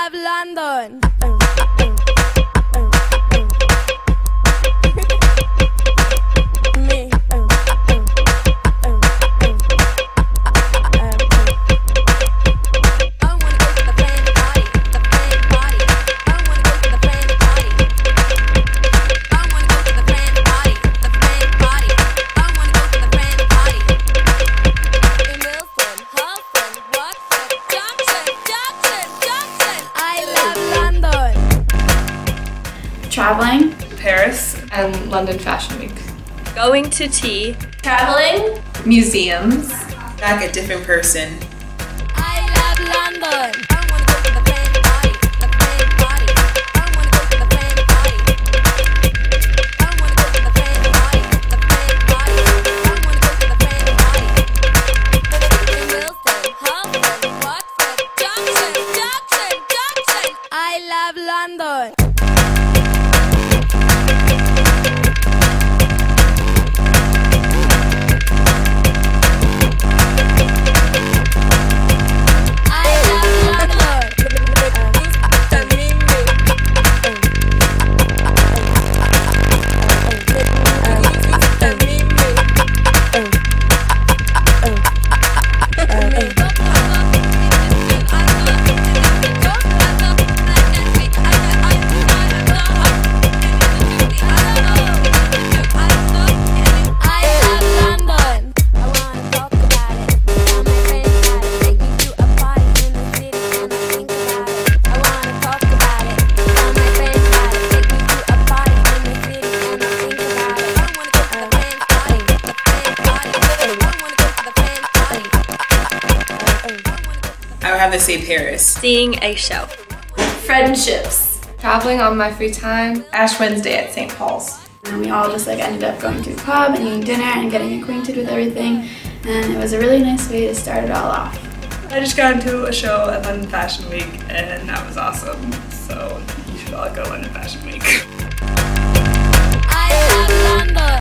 love London. Traveling. Paris and London Fashion Week. Going to tea. Traveling. Museums. Like a different person. I love London. I love London. I would have to say Paris. Seeing a show. Friendships. Traveling on my free time. Ash Wednesday at St. Paul's. And we all just ended up going to a pub and eating dinner and getting acquainted with everything. And it was a really nice way to start it all off. I just got into a show at London Fashion Week and that was awesome. So you should all go London Fashion Week. I love London.